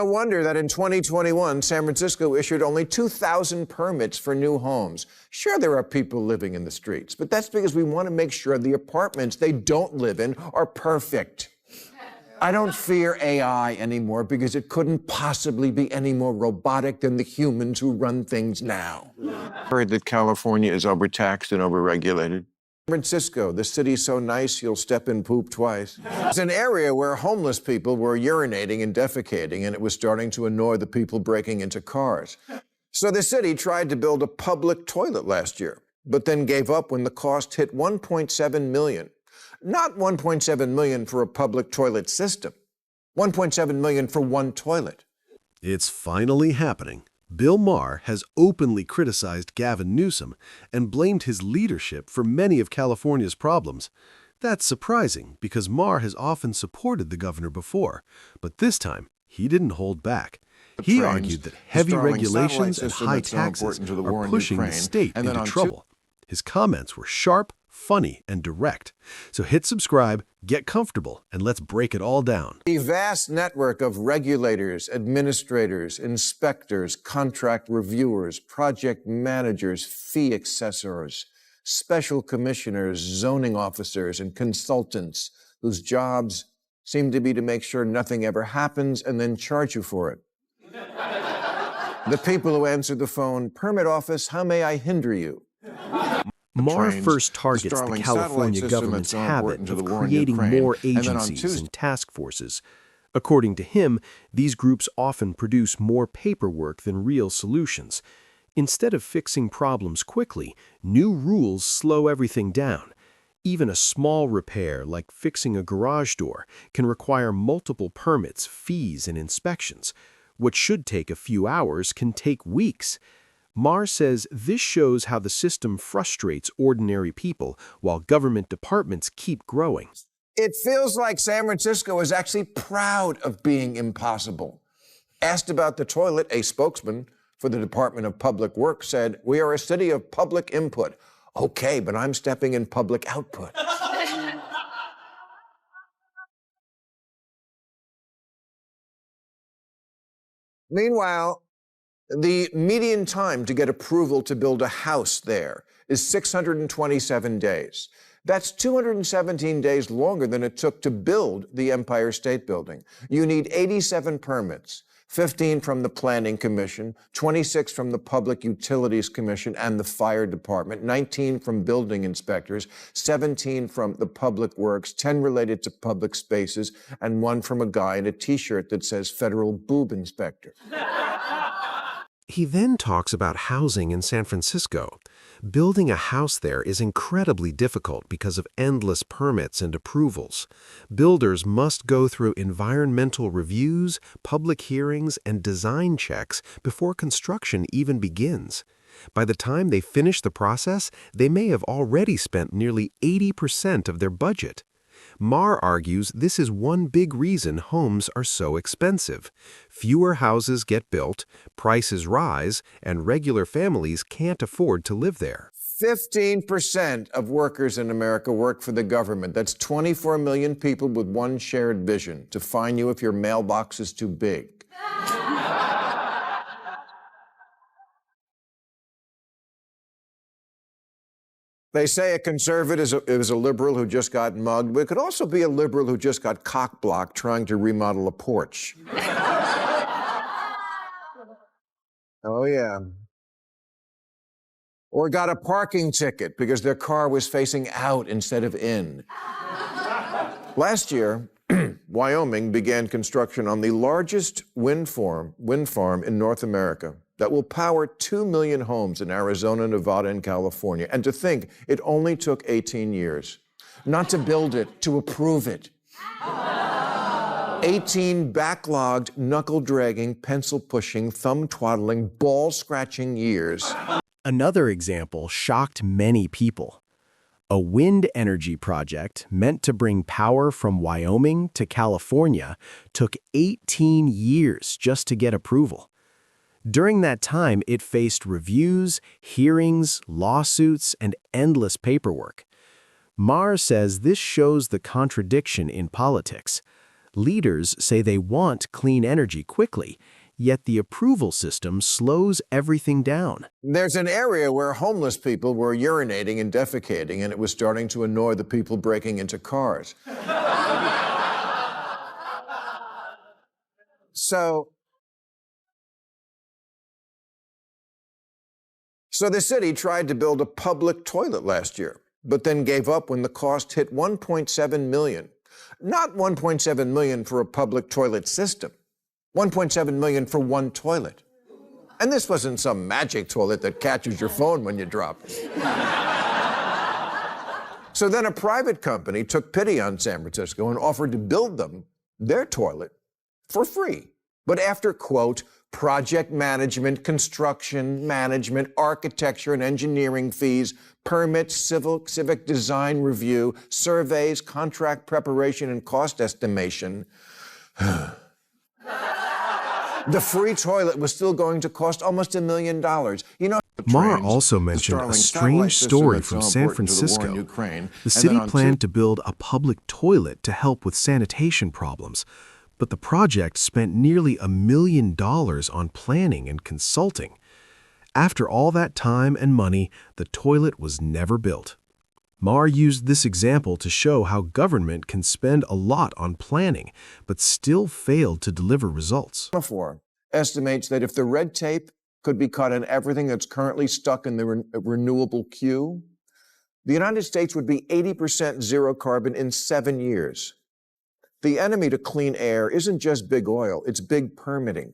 No wonder that in 2021, San Francisco issued only 2,000 permits for new homes. Sure, there are people living in the streets, but that's because we want to make sure the apartments they don't live in are perfect. I don't fear AI anymore because it couldn't possibly be any more robotic than the humans who run things now. I heard that California is overtaxed and overregulated. San Francisco, the city's so nice you'll step in poop twice. It's an area where homeless people were urinating and defecating, and it was starting to annoy the people breaking into cars. So the city tried to build a public toilet last year, but then gave up when the cost hit $1.7 million. Not $1.7 million for a public toilet system, $1.7 million for one toilet. It's finally happening. Bill Maher has openly criticized Gavin Newsom and blamed his leadership for many of California's problems. That's surprising because Maher has often supported the governor before, but this time he didn't hold back. He argued that heavy regulations and high taxes are pushing the state into trouble. His comments were sharp, funny, and direct. So hit subscribe, get comfortable, and let's break it all down. The vast network of regulators, administrators, inspectors, contract reviewers, project managers, fee assessors, special commissioners, zoning officers, and consultants whose jobs seem to be to make sure nothing ever happens and then charge you for it. The people who answer the phone, "Permit office, how may I hinder you?" Maher first targets the California government's habit of creating more agencies and task forces. According to him, these groups often produce more paperwork than real solutions. Instead of fixing problems quickly, new rules slow everything down. Even a small repair, like fixing a garage door, can require multiple permits, fees, and inspections. What should take a few hours can take weeks. Maher says this shows how the system frustrates ordinary people while government departments keep growing. It feels like San Francisco is actually proud of being impossible. Asked about the toilet, a spokesman for the Department of Public Works said, "We are a city of public input." Okay, but I'm stepping in public output. Meanwhile, the median time to get approval to build a house there is 627 days. That's 217 days longer than it took to build the Empire State Building. You need 87 permits, 15 from the Planning Commission, 26 from the Public Utilities Commission and the Fire Department, 19 from building inspectors, 17 from the Public Works, 10 related to public spaces, and 1 from a guy in a T-shirt that says Federal Boob Inspector. He then talks about housing in San Francisco. Building a house there is incredibly difficult because of endless permits and approvals. Builders must go through environmental reviews, public hearings, and design checks before construction even begins. By the time they finish the process, they may have already spent nearly 80% of their budget. Maher argues this is one big reason homes are so expensive. Fewer houses get built, prices rise, and regular families can't afford to live there. 15% of workers in America work for the government. That's 24 million people with one shared vision: to fine you if your mailbox is too big. They say a conservative is a liberal who just got mugged, but it could also be a liberal who just got cock-blocked trying to remodel a porch. Oh, yeah. Or got a parking ticket because their car was facing out instead of in. Last year, Wyoming began construction on the largest wind farm in North America that will power 2 million homes in Arizona, Nevada, and California. And to think, it only took 18 years. Not to build it, to approve it. 18 backlogged, knuckle-dragging, pencil-pushing, thumb-twaddling, ball-scratching years. Another example shocked many people. A wind energy project meant to bring power from Wyoming to California took 18 years just to get approval. During that time, it faced reviews, hearings, lawsuits, and endless paperwork. Maher says this shows the contradiction in politics. Leaders say they want clean energy quickly, yet the approval system slows everything down. There's an area where homeless people were urinating and defecating, and it was starting to annoy the people breaking into cars. So the city tried to build a public toilet last year, but then gave up when the cost hit $1.7 million. Not $1.7 million for a public toilet system, $1.7 million for one toilet. And this wasn't some magic toilet that catches your phone when you drop it. So then a private company took pity on San Francisco and offered to build them their toilet for free. But after, quote, project management, construction management, architecture and engineering fees, permits, civic design review, surveys, contract preparation, and cost estimation, the free toilet was still going to cost almost $1 million. You know, Maher also mentioned a strange story from San Francisco. The city planned to build a public toilet to help with sanitation problems, but the project spent nearly $1 million on planning and consulting. After all that time and money, the toilet was never built. Maher used this example to show how government can spend a lot on planning, but still failed to deliver results. Estimates that if the red tape could be cut on everything that's currently stuck in the renewable queue, the United States would be 80% zero carbon in 7 years. The enemy to clean air isn't just big oil, it's big permitting.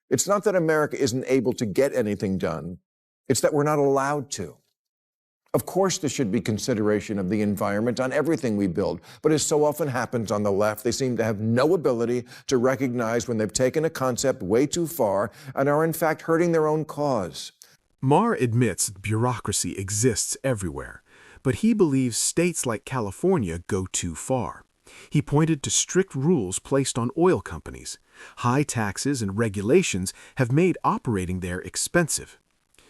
It's not that America isn't able to get anything done, it's that we're not allowed to. Of course, there should be consideration of the environment on everything we build, but as so often happens on the left, they seem to have no ability to recognize when they've taken a concept way too far and are in fact hurting their own cause. Maher admits bureaucracy exists everywhere, but he believes states like California go too far. He pointed to strict rules placed on oil companies. High taxes and regulations have made operating there expensive.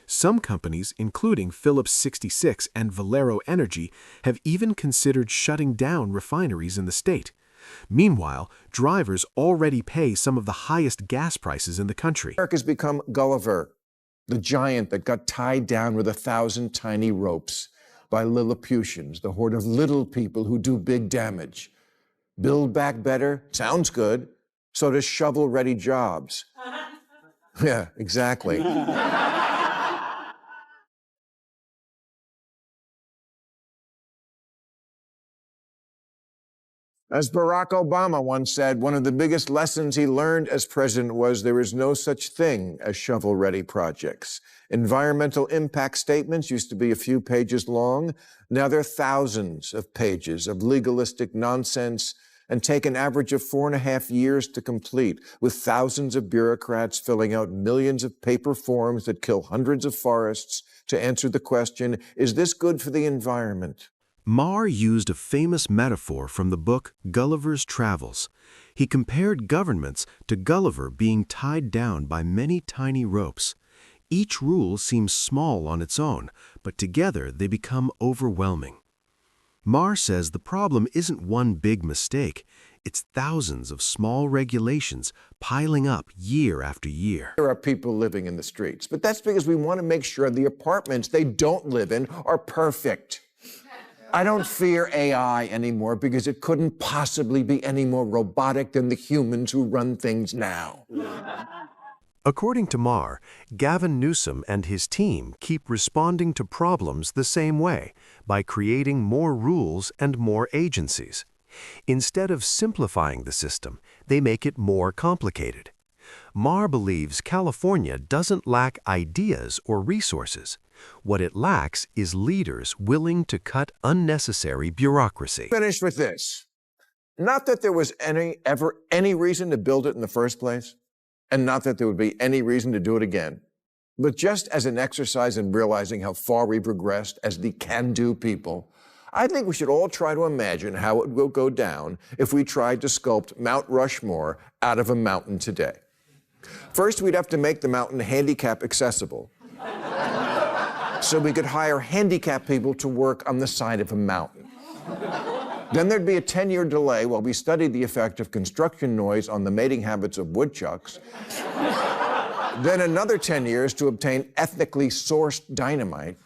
Some companies, including Phillips 66 and Valero Energy, have even considered shutting down refineries in the state. Meanwhile, drivers already pay some of the highest gas prices in the country. America's become Gulliver, the giant that got tied down with 1,000 tiny ropes by Lilliputians, the horde of little people who do big damage. Build back better, sounds good. So does shovel-ready jobs. Yeah, exactly. As Barack Obama once said, one of the biggest lessons he learned as president was there is no such thing as shovel-ready projects. Environmental impact statements used to be a few pages long. Now they're thousands of pages of legalistic nonsense and take an average of 4.5 years to complete, with thousands of bureaucrats filling out millions of paper forms that kill hundreds of forests to answer the question, is this good for the environment? Maher used a famous metaphor from the book Gulliver's Travels. He compared governments to Gulliver being tied down by many tiny ropes. Each rule seems small on its own, but together they become overwhelming. Maher says the problem isn't one big mistake, it's thousands of small regulations piling up year after year. There are people living in the streets, but that's because we want to make sure the apartments they don't live in are perfect. I don't fear AI anymore because it couldn't possibly be any more robotic than the humans who run things now. According to Maher, Gavin Newsom and his team keep responding to problems the same way, by creating more rules and more agencies. Instead of simplifying the system, they make it more complicated. Maher believes California doesn't lack ideas or resources. What it lacks is leaders willing to cut unnecessary bureaucracy. Finish with this. Not that there was ever any reason to build it in the first place, and not that there would be any reason to do it again. But just as an exercise in realizing how far we've regressed as the can-do people, I think we should all try to imagine how it will go down if we tried to sculpt Mount Rushmore out of a mountain today. First, we'd have to make the mountain handicap accessible, so we could hire handicapped people to work on the side of a mountain. Then there'd be a 10-year delay while we studied the effect of construction noise on the mating habits of woodchucks. Then another 10 years to obtain ethnically sourced dynamite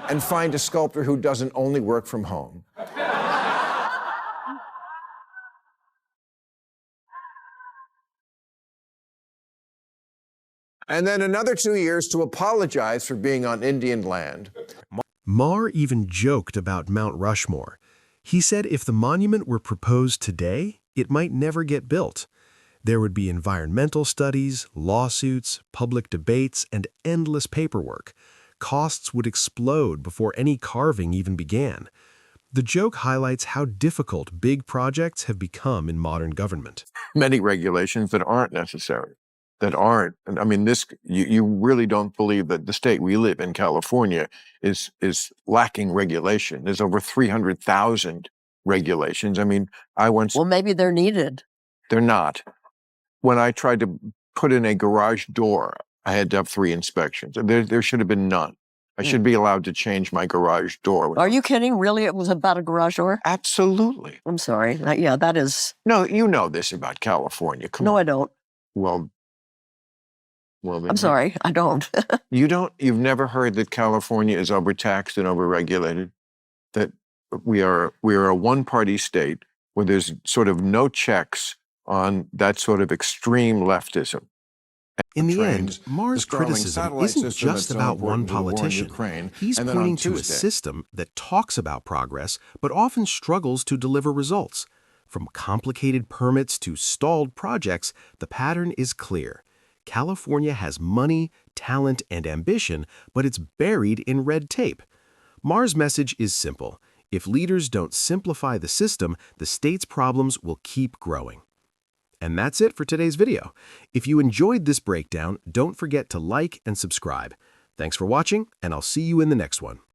and find a sculptor who doesn't only work from home. And then another 2 years to apologize for being on Indian land. Maher even joked about Mount Rushmore. He said if the monument were proposed today, it might never get built. There would be environmental studies, lawsuits, public debates, and endless paperwork. Costs would explode before any carving even began. The joke highlights how difficult big projects have become in modern government. Many regulations that aren't necessary, that aren't. I mean, you really don't believe that the state we live in, California, is lacking regulation. There's over 300,000 regulations. I mean, Well, maybe they're needed. They're not. When I tried to put in a garage door, I had to have 3 inspections. There should have been none. I should be allowed to change my garage door. Are you kidding? Really? It was about a garage door? Absolutely. I'm sorry. Yeah, that is. No, you know this about California. Come No, on. I don't. Well, then I'm sorry. I don't. you've never heard that California is overtaxed and overregulated? That we are a one-party state where there's sort of no checks on that sort of extreme leftism. In the end, Trains, Maher's the Starlink criticism satellite isn't system just that's so about one important to the war in politician. Ukraine. He's And then on pointing to a Tuesday- system that talks about progress, but often struggles to deliver results. From complicated permits to stalled projects, the pattern is clear. California has money, talent, and ambition, but it's buried in red tape. Maher's message is simple. If leaders don't simplify the system, the state's problems will keep growing. And that's it for today's video. If you enjoyed this breakdown, don't forget to like and subscribe. Thanks for watching, and I'll see you in the next one.